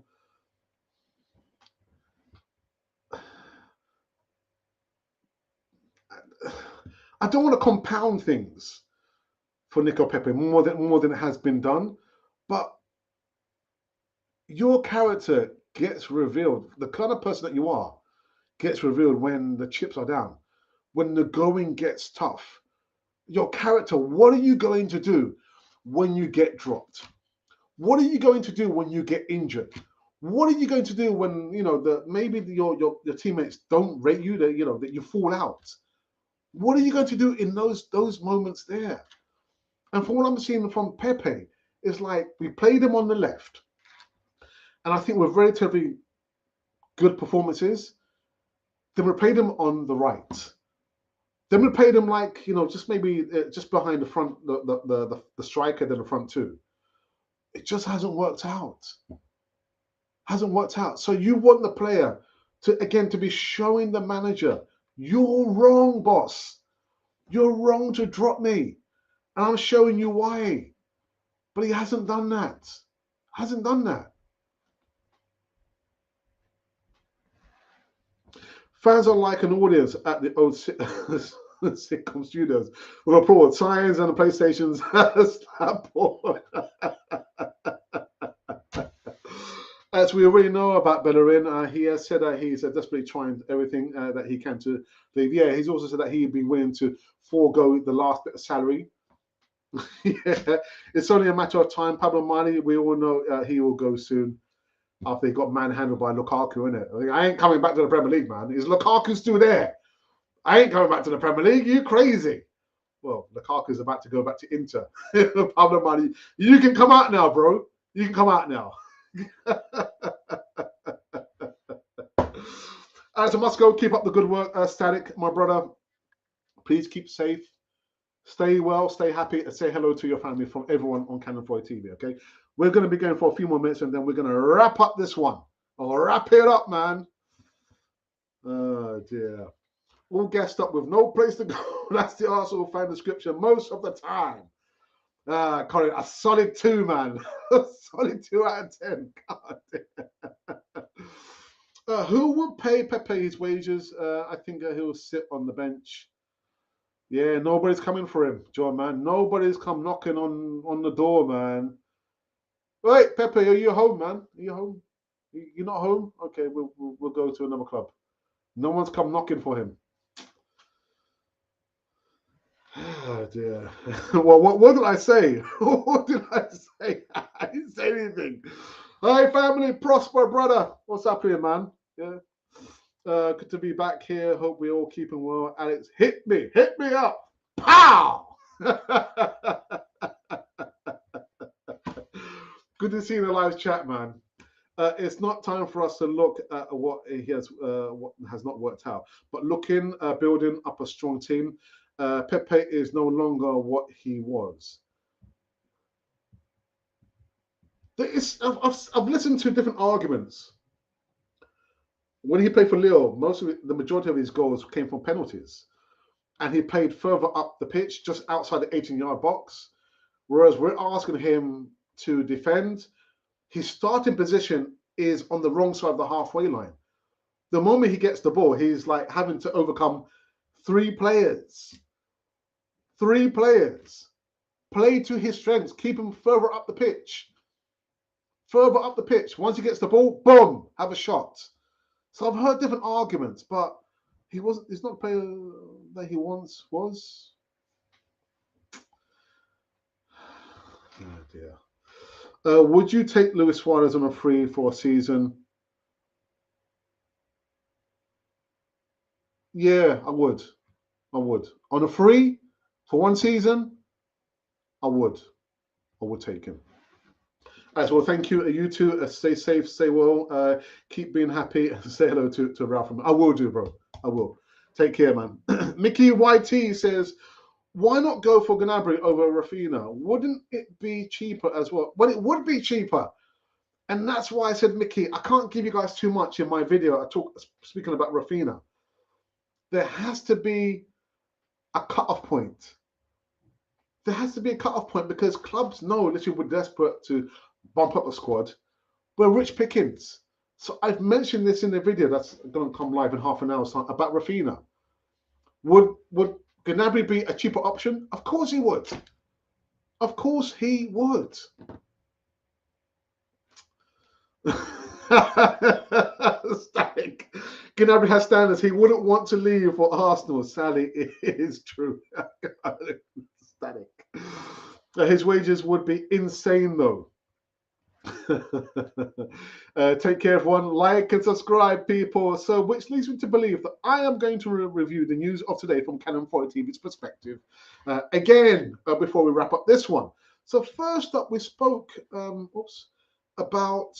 I don't want to compound things for Nico Pepe more than it has been done, but your character gets revealed. The kind of person that you are gets revealed when the chips are down, when the going gets tough. Your character, what are you going to do when you get dropped? What are you going to do when you get injured? What are you going to do when maybe your teammates don't rate you, that you fall out? What are you going to do in those moments there? And from what I'm seeing from Pepe, it's like we played him on the left, and I think with relatively good performances. Then we played him on the right. Then we played him like just maybe just behind the front, the striker, then the front 2. It just hasn't worked out. Hasn't worked out. So you want the player to be showing the manager, you're wrong, boss. You're wrong to drop me. And I'm showing you why. But he hasn't done that. Hasn't done that. Fans are like an audience at the old sitcom studios with applaud, signs, and the PlayStation's board. As we already know about Bellerin, he has said that he's desperately trying everything that he can to leave. Yeah, he's also said that he'd be willing to forego the last bit of salary. Yeah, it's only a matter of time. Pablo Mari, we all know he will go soon after he got manhandled by Lukaku, innit? I ain't coming back to the Premier League, man. Is Lukaku still there? I ain't coming back to the Premier League. You crazy? Well, Lukaku's about to go back to Inter. Pablo Mari, you can come out now, bro. You can come out now. As a must go, keep up the good work, Static, my brother. Please keep safe, stay well, stay happy, and say hello to your family from everyone on Cannon Boy TV. Okay, we're going to be going for a few more minutes, and then we're going to wrap up this one. I'll wrap it up, man. Oh dear. All gassed up with no place to go. That's the Arsenal fan description most of the time. Colin, a solid 2, man. A solid 2 out of 10. God. Who will pay Pepe his wages? I think he'll sit on the bench. Yeah, nobody's coming for him, John, man. Nobody's come knocking on the door, man. Wait, Pepe, are you home, man? Are you home? You're not home? Okay, we'll go to another club. No one's come knocking for him. Oh dear. Well, what did I say? What did I say? I didn't say anything. Hi, family, prosper, brother. What's up here, man? Yeah. Good to be back here. Hope we're all keeping well. Alex, hit me up. Pow! Good to see you in the live chat, man. It's not time for us to look at what has not worked out, but looking, building up a strong team. Pepe is no longer what he was. I've listened to different arguments. When he played for Lille, the majority of his goals came from penalties, and he played further up the pitch, just outside the 18-yard box. Whereas we're asking him to defend, his starting position is on the wrong side of the halfway line. The moment he gets the ball, he's like having to overcome three players. Play to his strengths. Keep him further up the pitch. Once he gets the ball, boom, have a shot. So I've heard different arguments, but he's not the player that he once was. Oh dear. Would you take Luis Suarez on a free for a season? Yeah, I would. On a free for one season, I would take him. As well, thank you. You two, stay safe, stay well, keep being happy, and say hello to Ralph. I will do, bro. I will. Take care, man. Mickey YT says, why not go for Gnabry over Rafinha? Wouldn't it be cheaper as well? Well, it would be cheaper. And that's why I said, Mickey, I can't give you guys too much in my video. Speaking about Rafinha. There has to be a cut-off point. There has to be a cut-off point because clubs know literally we're desperate to bump up the squad. We're rich pickings. So I've mentioned this in the video that's going to come live in half an hour's time about Rafinha. Would Gnabry be a cheaper option? Of course he would. Of course he would. Static. Gnabry has standards. He wouldn't want to leave for Arsenal. Sadly, it is true. Static. His wages would be insane, though. Take care, everyone. Like and subscribe, people. So, which leads me to believe that I am going to review the news of today from Cannon 40 TV's perspective. Again, before we wrap up this one. So, first up, we spoke about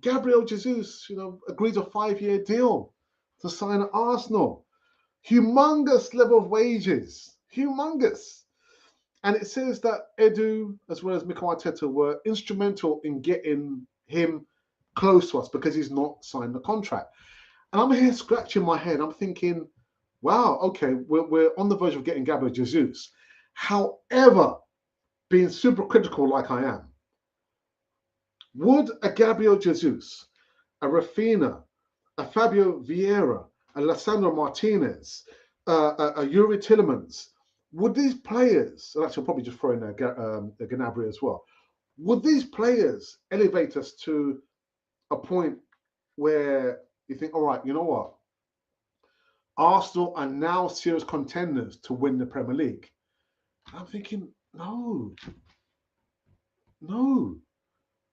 Gabriel Jesus. Agrees a 5-year deal to sign at Arsenal. Humongous level of wages. Humongous. And it says that Edu, as well as Mikel Arteta, were instrumental in getting him close to us because he's not signed the contract. And I'm here scratching my head. I'm thinking, wow, okay, we're on the verge of getting Gabriel Jesus. However, being super critical like I am, would a Gabriel Jesus, a Rafinha, a Fabio Vieira, a Lissandro Martinez, a Yuri Tillemans, would these players, and actually I'll probably just throw in there Gnabry as well, would these players elevate us to a point where you think, all right, you know what? Arsenal are now serious contenders to win the Premier League. And I'm thinking, no.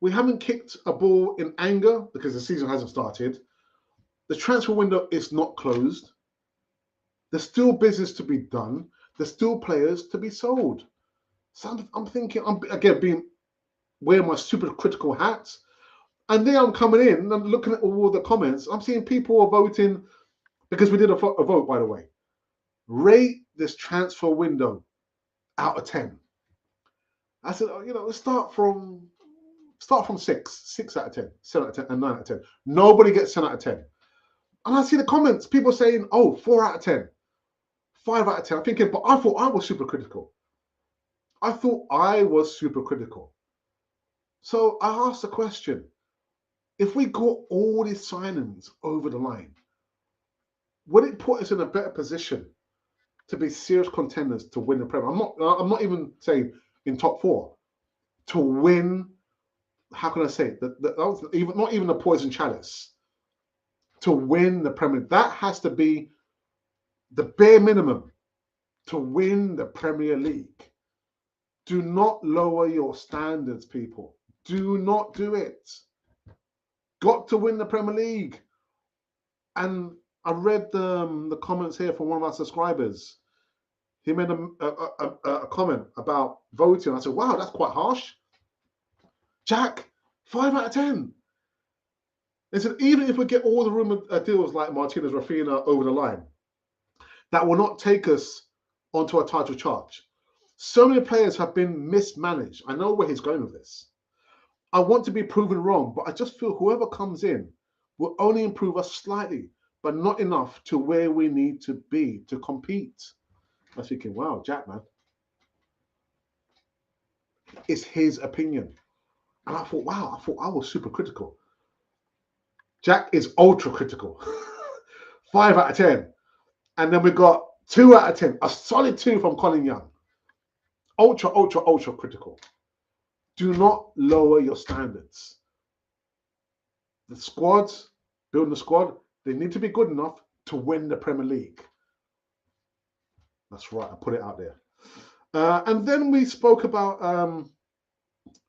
We haven't kicked a ball in anger because the season hasn't started. The transfer window is not closed. There's still business to be done. There's still players to be sold. So I'm thinking, I'm again wearing my super critical hat. And then I'm coming in and looking at all the comments. I'm seeing people are voting, because we did a vote, by the way. Rate this transfer window out of 10. I said, let's start from 6 out of 10, 7 out of 10, and 9 out of 10. Nobody gets 10 out of 10. And I see the comments, people saying, 4 out of 10, 5 out of 10. I'm thinking, but I thought I was super critical. So I asked the question, if we got all these signings over the line, would it put us in a better position to be serious contenders to win the Premier? I'm not even saying in top 4, to win. How can I say it? That was not even a poison chalice. To win the Premier League, that has to be the bare minimum to win the Premier League. Do not lower your standards, people. Do not do it. Got to win the Premier League. And I read the comments here from one of our subscribers. He made a comment about voting. I said, wow, that's quite harsh. Jack, 5 out of 10. They said, even if we get all the rumored deals like Martinez, Rafinha over the line, that will not take us onto a title charge. So many players have been mismanaged. I know where he's going with this. I want to be proven wrong, but I just feel whoever comes in will only improve us slightly, but not enough to where we need to be to compete. I was thinking, wow, Jack, man, it's his opinion. And I thought, wow, I thought I was super critical. Jack is ultra critical. 5 out of 10. And then we got 2 out of 10, a solid 2 from Colin Young. Ultra, ultra, ultra critical. Do not lower your standards. The squads, building the squad, they need to be good enough to win the Premier League. That's right, I put it out there. And then we spoke about,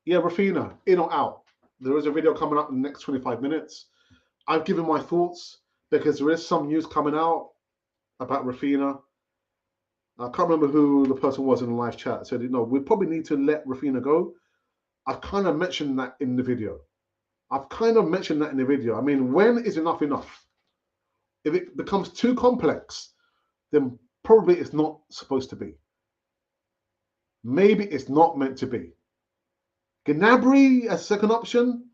Rafinha, in or out. There is a video coming up in the next 25 minutes. I've given my thoughts because there is some news coming out about Rafinha. I can't remember who the person was in the live chat. Said, we probably need to let Rafinha go. I've kind of mentioned that in the video. I mean, when is enough enough? If it becomes too complex, then probably it's not supposed to be. Maybe it's not meant to be. Gnabry as second option,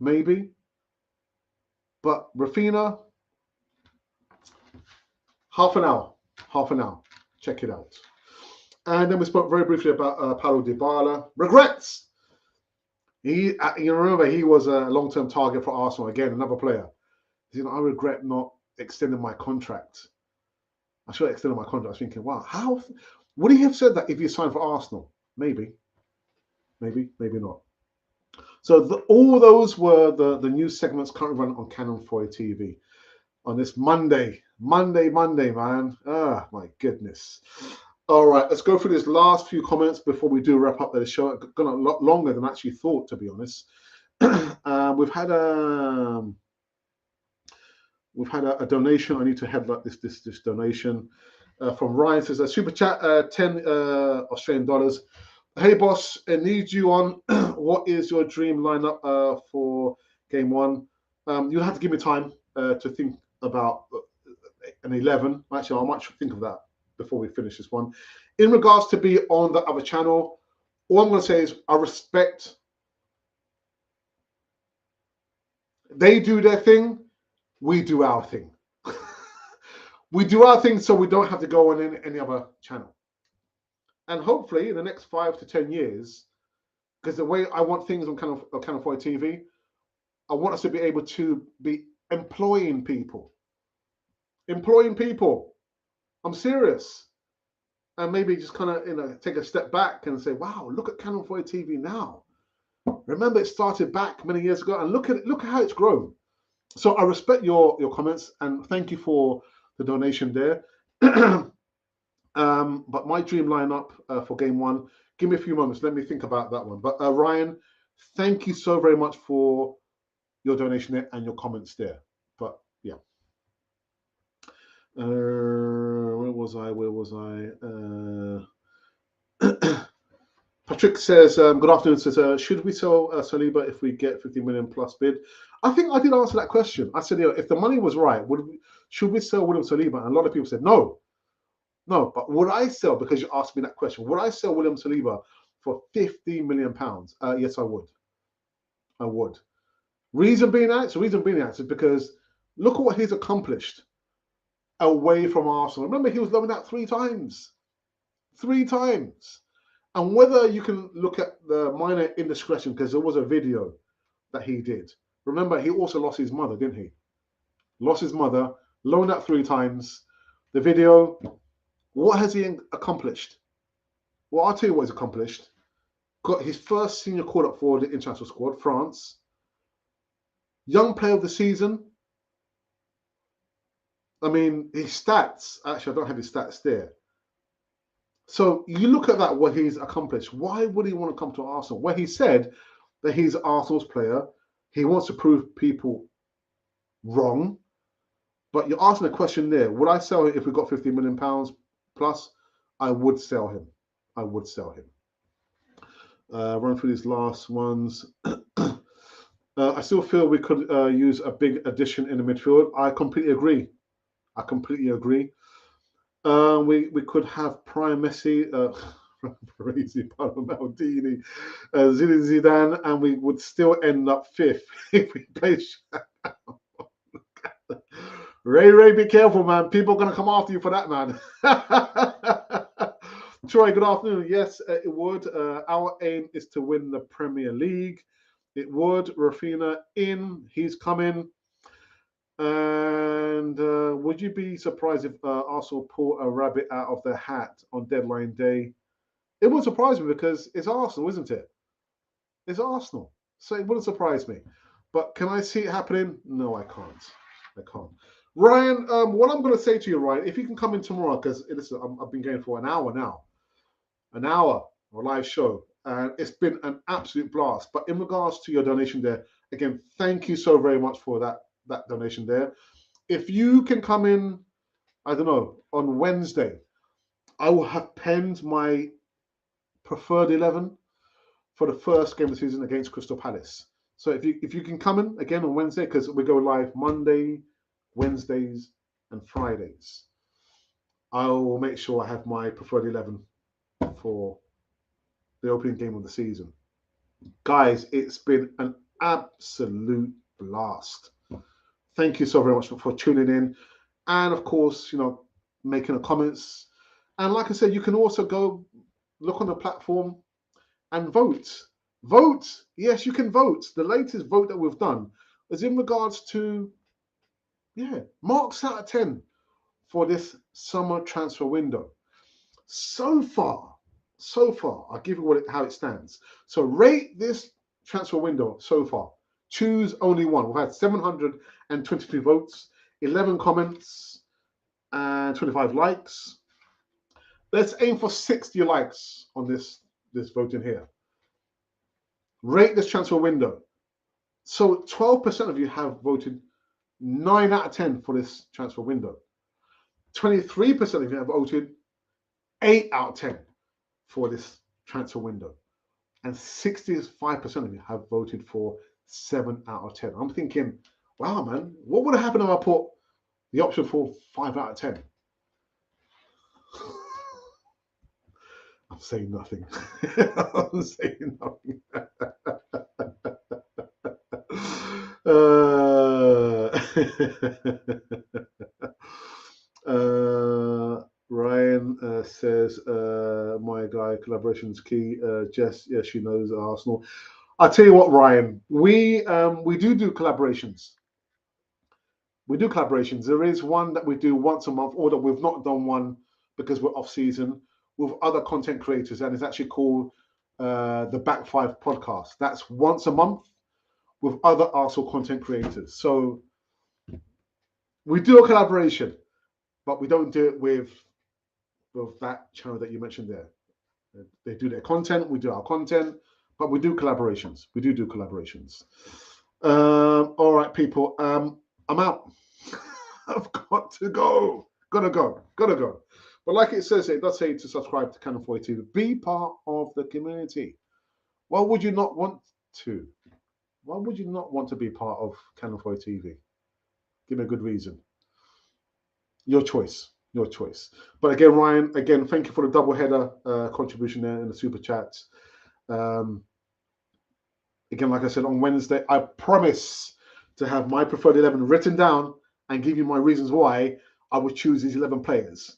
maybe. But Rafinha, half an hour. Check it out. And then we spoke very briefly about Paulo Dybala. Regrets. You remember he was a long-term target for Arsenal. Again, another player. I regret not extending my contract. I should have extended my contract. I was thinking, wow, how would he have said that if he signed for Arsenal? Maybe not. So all those were the news segments currently running on Canon 4 TV on this Monday, man. Ah, my goodness. All right, let's go through these last few comments before we do wrap up the show. It's gone a lot longer than I actually thought, to be honest. We've had a donation. I need to headline this donation from Ryan. Says a super chat, 10 Australian dollars. Hey boss, I need you on. What is your dream lineup for game one? You'll have to give me time to think about an 11. Actually, I might think of that before we finish this one. In regards to be on the other channel, all I'm going to say is I respect. They do their thing, we do our thing. We do our thing so we don't have to go on any other channel. And hopefully in the next 5 to 10 years, because the way I want things on Channel 4 TV, I want us to be able to be employing people. I'm serious. And maybe just kind of take a step back and say, wow, look at Channel 4 TV now. Remember, it started back many years ago, and look at how it's grown. So I respect your comments, and thank you for the donation there. But my dream lineup for game one, give me a few moments. Let me think about that one. But Ryan, thank you so very much for your donation there and your comments there. But yeah. Where was I? Patrick says, good afternoon. Says, should we sell Saliba if we get 50 million plus bid? I think I did answer that question. I said, if the money was right, should we sell William Saliba? And a lot of people said no. No, but would I sell, because you asked me that question, would I sell William Saliba for 50 million pounds? Yes, I would. I would. Reason being that is because look at what he's accomplished away from Arsenal. Remember, he was loaned out 3 times. 3 times. And whether you can look at the minor indiscretion, because there was a video that he did. Remember, he also lost his mother, didn't he? Lost his mother, loaned out 3 times. The video, what has he accomplished? Well, I'll tell you what he's accomplished. Got his first senior call-up for the international squad, France. Young player of the season. I mean, his stats, actually, I don't have his stats there. So you look at that, what he's accomplished. Why would he want to come to Arsenal? Well, he said that he's Arsenal's player. He wants to prove people wrong. But you're asking a question there. Would I sell him if we got 50 million pounds plus? I would sell him. I would sell him. Run through these last ones. I still feel we could use a big addition in the midfield. I completely agree. We could have prime Messi. Parisi, Maldini, Zidane, and we would still end up fifth if we play. Ray, be careful, man. People are going to come after you for that, man. Troy, good afternoon. Yes, it would. Our aim is to win the Premier League. It would. Rafina in. He's coming. And would you be surprised if Arsenal pull a rabbit out of their hat on deadline day? It wouldn't surprise me because it's Arsenal, isn't it? It's Arsenal. So it wouldn't surprise me. But can I see it happening? No, I can't. I can't. Ryan, what I'm going to say to you, Ryan, if you can come in tomorrow, because listen, I've been going for an hour now. An hour of a live show. And it's been an absolute blast. But in regards to your donation there, again, thank you so very much for that donation there. If you can come in, I don't know, on Wednesday, I will have penned my preferred 11 for the first game of the season against Crystal Palace. So if you can come in again on Wednesday, because we go live Monday, Wednesdays, and Fridays, I will make sure I have my preferred 11 for the opening game of the season. Guys, it's been an absolute blast. Thank you so very much for tuning in. And of course, making the comments. And like I said, you can also go look on the platform and vote. Vote. Yes, you can vote. The latest vote that we've done is in regards to, marks out of 10 for this summer transfer window. So far, I'll give you how it stands. So rate this transfer window so far. Choose only one. We've had 723 votes, 11 comments, and 25 likes. Let's aim for 60 likes on this voting here. Rate this transfer window. So 12% of you have voted 9 out of 10 for this transfer window. 23% of you have voted 8 out of 10 for this transfer window. And 65% of you have voted for 7 out of 10. I'm thinking, wow, man, what would have happened if I put the option for 5 out of 10? I'm saying nothing. I'm saying nothing. Ryan says, my guy, collaboration's key. Jess, yes, she knows Arsenal. I'll tell you what, Ryan, we do collaborations. We do collaborations. There is one that we do once a month, or that we've not done one because we're off season, with other content creators, and it's actually called the Back Five podcast. That's once a month with other Arsenal content creators. So we do a collaboration, but we don't do it with that channel that you mentioned there. They do their content, we do our content, but we do collaborations. We do collaborations. All right, people. I'm out. I've got to go. Gotta go. But like it says, it does say to subscribe to Canon 42, be part of the community. Why would you not want to? Why would you not want to be part of Canon 42 TV? Give me a good reason. Your choice. But again, Ryan, thank you for the double header contribution there in the super chats. Again, like I said, on Wednesday, I promise to have my preferred 11 written down and give you my reasons why I would choose these 11 players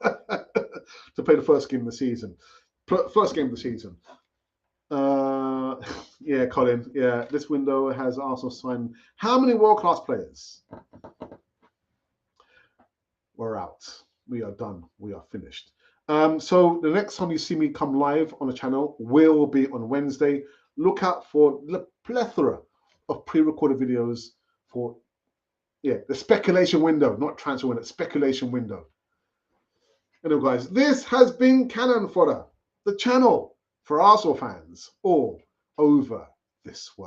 to play the first game of the season. Yeah, Colin. Yeah, this window has Arsenal signed how many world-class players? We're out. We are done. We are finished. So the next time you see me come live on the channel will be on Wednesday. Look out for the plethora of pre-recorded videos for the speculation window, not transfer window, speculation window. Anyway, guys, this has been Cannon Fodder, the channel for Arsenal fans all over this world.